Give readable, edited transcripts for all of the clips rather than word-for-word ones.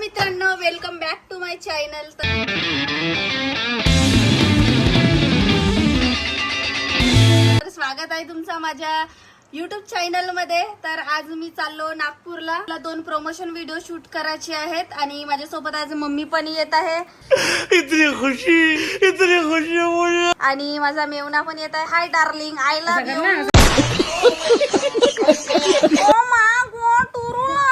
मित्रांनो, welcome back to my channel. तर स्वागत आहे तुमचं माझ्या YouTube चॅनल मध्ये। तर आज मी चाललो नागपूरला, 2 प्रमोशन व्हिडिओ शूट करायचे आहेत आणि माझ्यासोबत आज मम्मी पण येत आहे। इतनी खुशी मुझे। आणि माझा मेवना पण येत आहे। Hi darling, I love you. Oh my god, तुरुला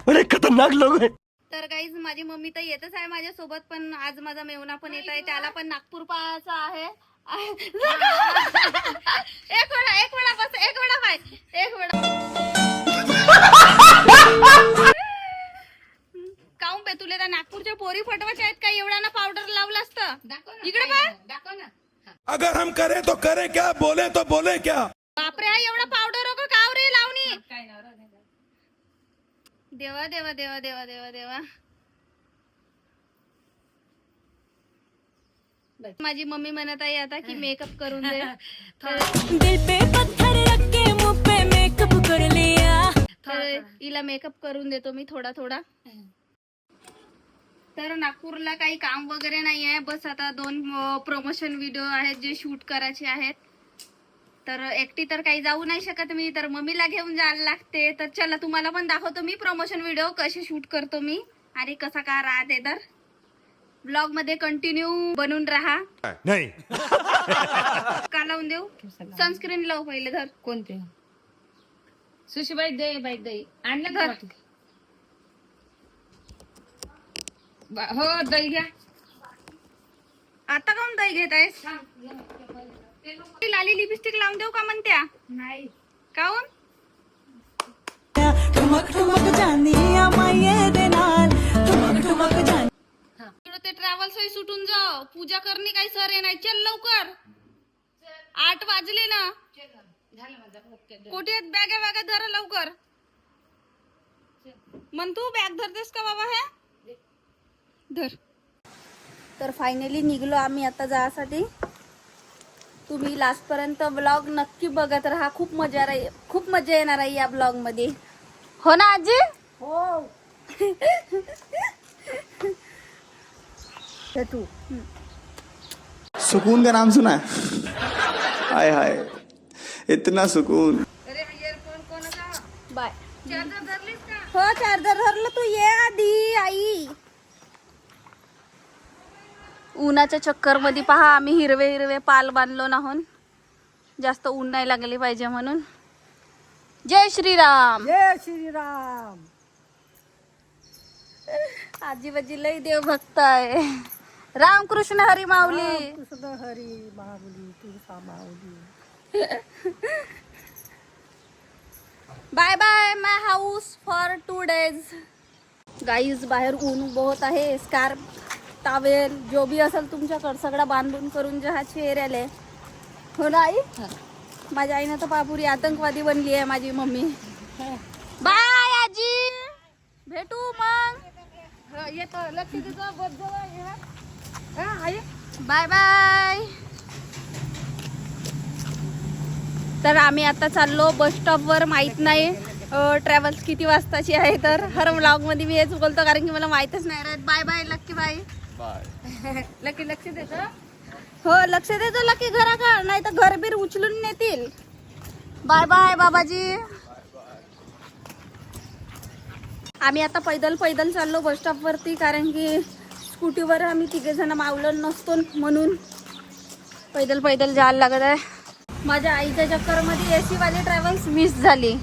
बड़े खतरनाक लोग हैं। तर गाईज माझी मम्मी तर येतच आहे माझ्यासोबत, पण आज माझा मेवना पण येत आहे, त्याला पण नागपूर पाहायचा आहे। एक वेळा बस, एक वेळा बाय, एक वेळा काऊन पे तुले त्या नागपूरच्या पोरी फटवायच्या आहेत का? एवढा ना पावडर लावलं असतं इकडे बघ, दाखव ना। अगर हम करें तो करें क्या, बोले तो बोले क्या। बापरे, हा एवढा पावडर का काव रे लावणी? देवा देवा देवा देवा देवा देवा। माझी मम्मी म्हणत आहे आता की मेकअप करून दे। दिल पे पत्थर रख के मुंह पे मेकअप कर लिया। तर हिला मेकअप करून देतो मी थोडा थोडा। तर नागपूरला काही काम वगैरे नाही आहे, बस आता 2 प्रमोशन व्हिडिओ आहेत जे शूट करायचे आहेत। तर एकटी तर काही जाऊ नाही शकत मी, तर मम्मीला घेऊन जायला लागते। तर चला तुम्हाला पण दाखवतो मी प्रमोशन व्हिडिओ कसे शूट करतो मी आणि कसा का राहते। तर ब्लॉग मध्ये कंटिन्यू बनून राहा। नहीं का लावून देऊ? सनस्क्रीन लाव पहिले। धर कोणते सुशीबाई दे बाई दही आणलं धर। हो दही घ्या। आता काऊन दही घेत आहेस? लाली लिपस्टिक लावून देऊ का म्हणत्या? नाही काऊन? ठुमक ठुमक जानिया माये दे नाल ठुमक ठुमक जान। ते ट्रॅव्हल्स सुटून जाओ, पूजा करणे काही सर आहे नाही। चल लवकर, 8 वाजले ना। कुठे बॅगा बॅगा धरा लवकर। मन तू बॅग धरतेस का बाबा? हे धर। तर फायनली निघलो आम्ही आता जायसाठी। तुम्ही लास्ट पर्यंत ब्लॉग नक्की बघत राहा, खूप मजा येणार आहे या ब्लॉग मध्ये। हो ना आजी? हो तू सुकून का नाम सुना है? हाय हाय, इतना सुकून। बाय। चार्जर धरलीस का? हो, चार्जर धरलं। तू ये आधी आई। उन्हाच्या चक्कर मध्ये पहा, आम्ही हिरवे हिरवे पाल बांधलो नाहून, जास्त ऊन नाही लागले पाहिजे म्हणून। जय श्रीराम। जय श्रीराम। आजी बाजी लई देव भक्त आहे। रामकृष्ण हरी माऊली। कृष्ण हरी माऊली तुझा Mauli. Bye bye my house for 2 days। Guys बाहेर ऊन बहुत आहे। स्कार्फ, टावेल जो भी असेल तुमच्याकडे सगळं बांधून करून जहाची एरियाले। हो ना आई? माझ्या आईनं तर पापुरी आतंकवादी बनली आहे माझी मम्मी। बाय आजी, भेटू मग। येतो लक्ष्मी तुझं बस बाय बाय। तर आम्ही आता चाललो बस स्टॉप वर। माहित नाही ट्रॅव्हल्स किती वाजताची आहे, तर हर व्लॉग मध्ये मी हेच बोलतो कारण की मला माहितच नाही राहत। बाय बाय लक्की बाई। लकी लक्ष देतो। हो लक्ष देतो लकी घरा का, नाही तर घरबीर उचलून नेतील। बाय बाय बाबाजी। आम्ही आता पैदल चाललो बस स्टॉप वरती, कारण की स्कूटीवर आम्ही 3 जण मावलं नसतो म्हणून पैदल जायला लागत आहे। माझ्या आईच्या चक्कर मध्ये एसी वाली ट्रॅव्हल्स मिस झाली।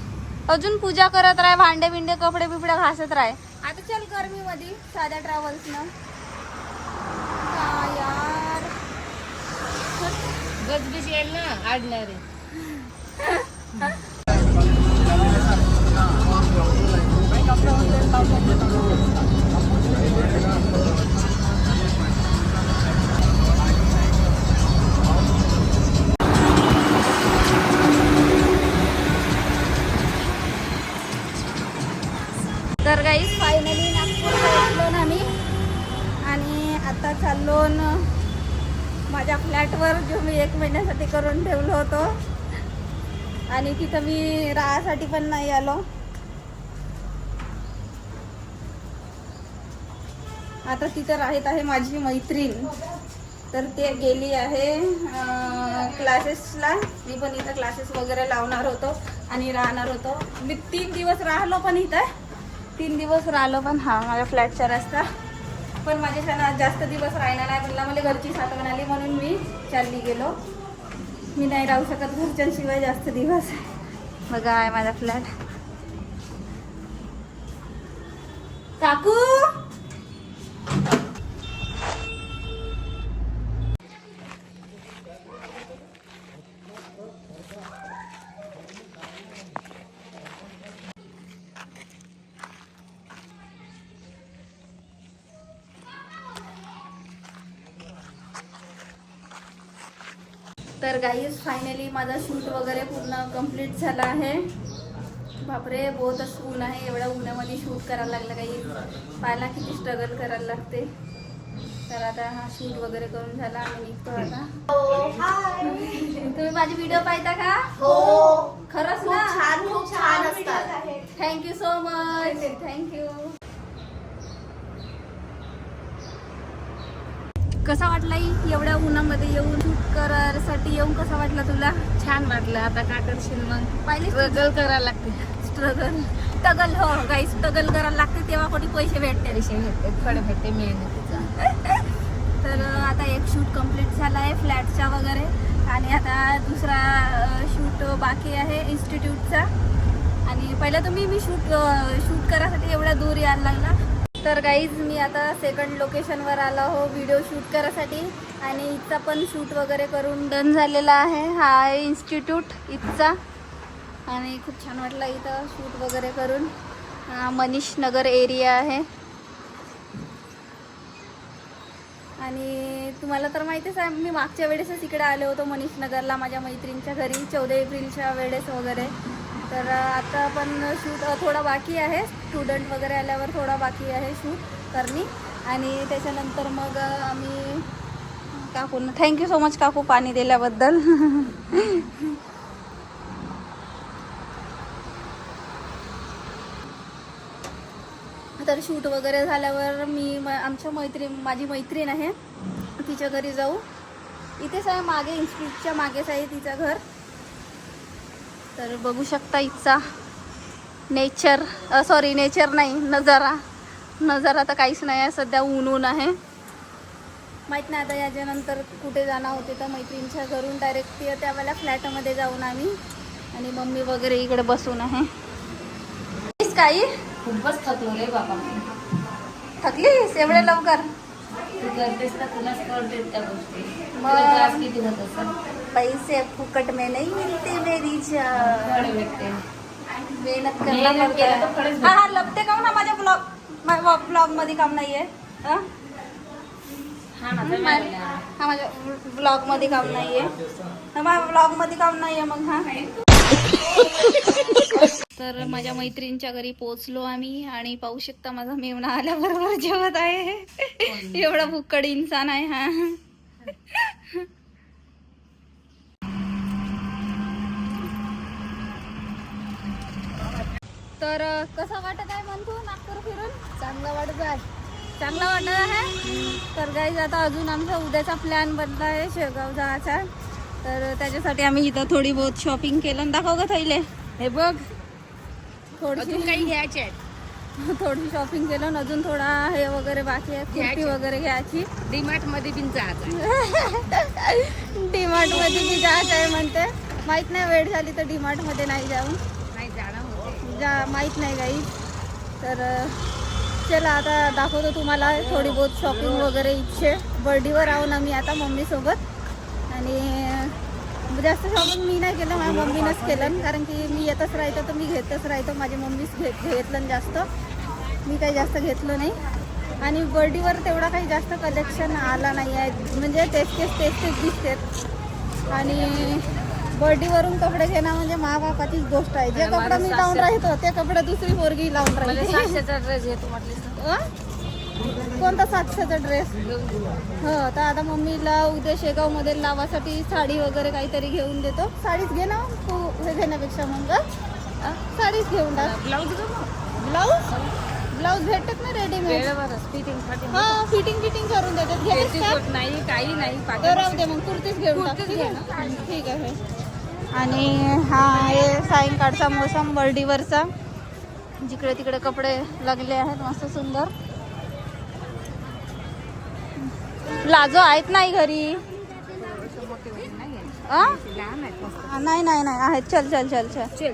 अजून पूजा करत राह, भांडे बिंडे कपडे बिपडे घासत राह। आता चल गर्मी मध्ये साध्या ट्रॅव्हल्स न यार गजबीज येईल ना आडणारे। तर गाईस फायनली नागपूर पोहोचलो ना मी, आणि आता चाललो माझ्या फ्लॅटवर जो मी 1 महिन्यासाठी करून ठेवलो होतो, आणि तिथं मी राहासाठी पण नाही आलो। आता तिथं राहत आहे माझी मैत्रीण. तर ते गेली आहे क्लासेसला. मी पण इथं क्लासेस वगैरे लावणार होतो आणि राहणार होतो. मी 3 दिवस राहिलो पण इथं 3 दिवस राहिलो पण हा माझ्या फ्लॅटचा रस्ता. पण माझ्या जास्त दिवस राहणार नाही म्हणला, मला घरची साठवण आली म्हणून मी चालली गेलो. मी नाही राहू शकत घरच्यांशिवाय जास्त दिवस. बघा आहे माझा फ्लॅट. काकू तर गाईज फायनली माझा शूट वगैरे पूर्ण कंप्लीट झाला आहे. बापरे बहुतच ऊन आहे. एवढ्या उन्हामध्ये शूट करायला लागलं. काही पाहायला किती स्ट्रगल करायला लागते. तर आता हा शूट वगैरे करून झाला आणि निघतो आता. तुम्ही माझी व्हिडिओ पाहता का? हो खरंच ना? खूप छान असतात. Thank you so much. थँक्यू. कसा वाटला एवढ्या उन्हामध्ये येऊन शूट करायसाठी येऊन? कसा वाटला तुला? छान वाटलं. आता काय करशील मग? पाहिली स्ट्रगल करायला लागते. Struggle toggle. हो गाईस स्ट्रगल करायला लागते तेव्हा कोणी पैसे भेटते. पैसे भेटते, फळ भेटते मेहनतीचा. तर आता एक शूट कंप्लीट झाला आहे फ्लॅटचा वगैरे आणि आता दुसरा शूट बाकी आहे इन्स्टिट्यूटचा. आणि पहिला तुम्ही मी शूट करायसाठी एवढ्या दूर यायला लागला. तर गाईज मी आता सेकंड लोकेशनवर आलो हो व्हिडिओ शूट करायसाठी. आणि इथचा पण शूट वगैरे करून डन झालेला आहे. हा आहे इन्स्टिट्यूट इथचा. आणि खूप छान वाटलं इथं शूट वगैरे करून. मनीष नगर एरिया आहे. आणि तुम्हाला तर माहितीच आहे मी मागच्या वेळेसच इकडे आले होतो मनीष नगरला माझ्या मैत्रिणीच्या घरी 14 एप्रिलच्या वेळेस वगैरे. तर आता पण शूट थोडा बाकी आहे. स्टुडंट वगैरे आल्यावर थोडा बाकी आहे शूट करणे. आणि त्याच्यानंतर मग आम्ही काकूंना थँक्यू सो मच काकू पाणी दिल्याबद्दल. तर शूट वगैरे झाल्यावर मी आमच्या माझी मैत्रीण आहे तिच्या घरी जाऊ. इथेच आहे मागे इन्स्टिट्यूटच्या मागेच आहे तिचं घर. तर बघू शकता इथचा नेचर नाही नजारा तर काहीच नाही आहे. सध्या ऊन आहे. माहीत नाही आता याच्यानंतर कुठे जाणार होते तर मैत्रिणीच्या घरून डायरेक्ट त्यावेळेला फ्लॅटमध्ये जाऊन आम्ही. आणि मम्मी वगैरे इकडे बसून आहे. काही खूपच थकलो रे बाबा. थकलीस एवढ्या लवकर? तू करतेस ना, तुलाच कळतेस त्या गोष्टी. मग- तुला त्रास किती होत असेल. पैसे फुकट में नहीं मिलते मेरी जान. फळ भेटते. मेहनत मेहनत करना केलं तर पडता. फळच हा लपते का ना माझ्या ब्लॉग मध्ये काम नाहीये. हा ना, तर माहिती आहे. हा माझ्या ब्लॉग मध्ये काम नाहीये. माझ्या ब्लॉग मध्ये काम नाहीये मग. हा तर माझ्या मैत्रिणीच्या घरी पोहोचलो आम्ही. आणि पाहू शकता माझा मेवणा आल्याबरोबर जेवत आहे. एवढा भुक्कड इन्सान आहे हा. तर कसं वाटत आहे म्हणतो नागपूर फिरून? चांगला वाटत आहे. चांगला वाटत आहे. तर गाईज आता अजून आमचा उद्याचा प्लॅन बनला आहे शेगाव जायचा. तर त्याच्यासाठी आम्ही इथं थोडी बहुत शॉपिंग केलं. दाखव का थैले? हे बघ, थोडी काही घ्यायचे आहेत. थोडी शॉपिंग केलं. अजून थोडा हे वगैरे बाकी आहे. कुर्ती वगैरे घ्यायची. डीमार्ट मध्ये पण जायचं. डीमार्ट मध्ये बी जायचं आहे म्हणते. माहित नाही वेळ झाली तर डीमार्ट मध्ये नाही जाऊन नाही जाणं होते. माहित नाही काही. तर चला आता दाखवतो तुम्हाला थोडी बहुत शॉपिंग वगैरे इच्छे. बर्डीवर आहोत आम्ही आता मम्मीसोबत. आणि जास्त शॉपिंग मी नाही केलं, माझ्या मम्मीनंच केलं. कारण की मी येतच राहतो तर मी घेतच राहतो. माझी मम्मीच घेतलं जास्त. मी काही जास्त घेतलं नाही. आणि बर्डीवर तेवढा काही जास्त कलेक्शन आला नाही आहे. म्हणजे तेच दिसतात. आणि बर्डीवरून कपडे घेणं म्हणजे माबापाचीच गोष्ट आहे. जे कपडे मी लावून राहतो ते कपडे दुसरी पोरगी लावून राहते. 700चा ड्रेस घेतो म्हटलं. कोणता 700चा ड्रेस? हो तर आता मम्मीला उद्या शेगावमध्ये लावासाठी साडी वगैरे काहीतरी घेऊन देतो. साडीच घे ना तू हे घेण्यापेक्षा. मग साडीच घेऊन टाक. ब्लाऊज ब्लाऊज भेटतात ना रेडीमेड. वेळेवरच फिटिंग साठी हा फिटिंग करून देतात. घेतेस का? पेटीकोट नाही काही नाही तर राहू दे मग कुर्तीच घेऊन टाक. ठीक आहे? ठीक आहे. आणि हा आहे सायंकाळचा मोसम वर्डीवरचा. जिकडे तिकडे कपडे लागले आहेत मस्त सुंदर. लाजो आहेत नाही घरी. नाही नाही नाही आहेत. चल चल चल चल.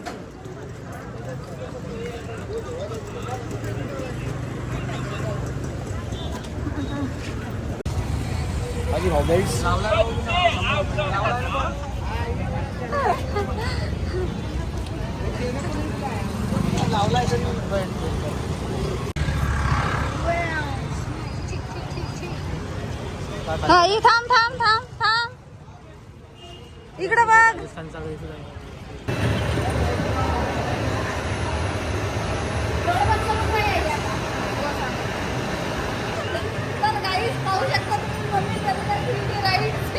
हा ही थांब थांब थांब थांब. इकडे बघ. तर गाईस पाहू शकता तुम्ही मम्मी करत आहे 3D राईड्स.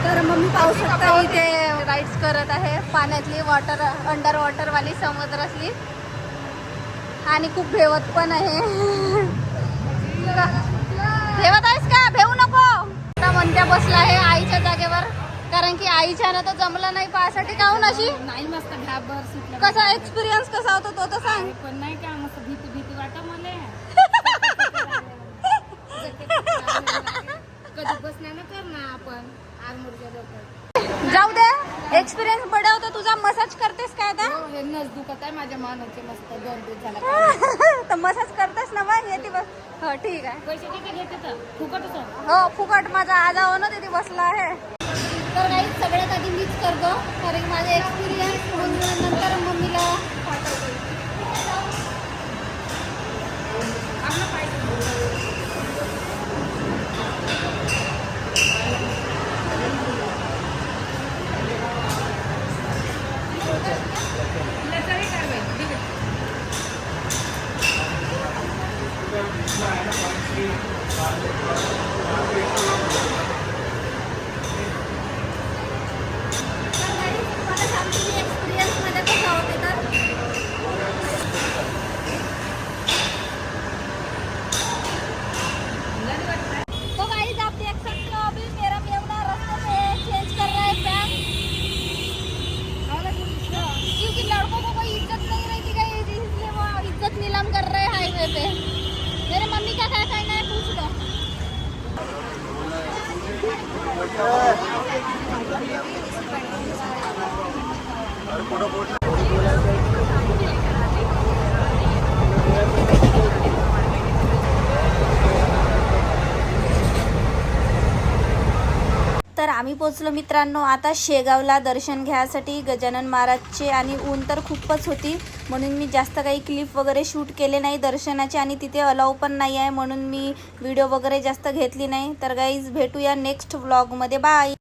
तर मम्मी पाहू शकता इथे राईड्स करत आहे पाण्यातली वॉटर अंडर वॉटर वाली समुद्रातली. आणि खूप भेवत पण आहे. भेवत आहेस का? भेऊ नको. आता म्हणत्या बसला आहे आईच्या जागेवर कारण की आईच्या तर जमलं नाही पाहासाठी. काहून अशी नाही मस्त घाबर सुटलं. कसा एक्सपिरियन्स कसा होता तो तर सांग. पण नाही का मस्त भीती वाटा मला. कधी बसण्यानं कर ना आपण आरमोरच्या लोक. जाऊ दे एक्सपिरियन्स बडा होता तुझा. मसाज करतेस काय आता? हे नस दुखत आहे माझ्या मानाचे मस्त 2 दिवस झाला. तर मसाज करतेस ना मग येते बस. हो ठीक आहे. पैसे किती घेते तर फुकटच आहे. हो फुकट. माझा आजा हो ना तिथे बसला आहे. तर काही सगळ्यात आधी मीच करतो कारण की माझा एक्सपिरियन्स नंतर मम्मीला पाठवतो. मला सांगते की एक्सपिरियन्स मध्ये कसं होते तर. तो गाइस आप देख सकते हो अभी मेरा मेवना रास्ते में चेंज कर रहा है पैंट. क्योंकि लड़कों को कोई इज्जत नहीं रहती गाइस इसलिए वो इज्जत नीलाम कर रहे हैं हाईवे पे. मेरे मम्मी का क्या कहना है पूछ लो. तर आम्ही पोचलो मित्रांनो आता शेगावला दर्शन घ्यायसाठी गजानन महाराजचे. आणि ऊन तर खूपच होती म्हणून मी जास्त काही क्लिप वगैरे शूट केले नाही दर्शनाचे. आणि तिथे अलाउ पण नाही आहे म्हणून मी व्हिडिओ वगैरे जास्त घेतली नाही. तर गाईज भेटूया नेक्स्ट व्लॉगमध्ये. बाय.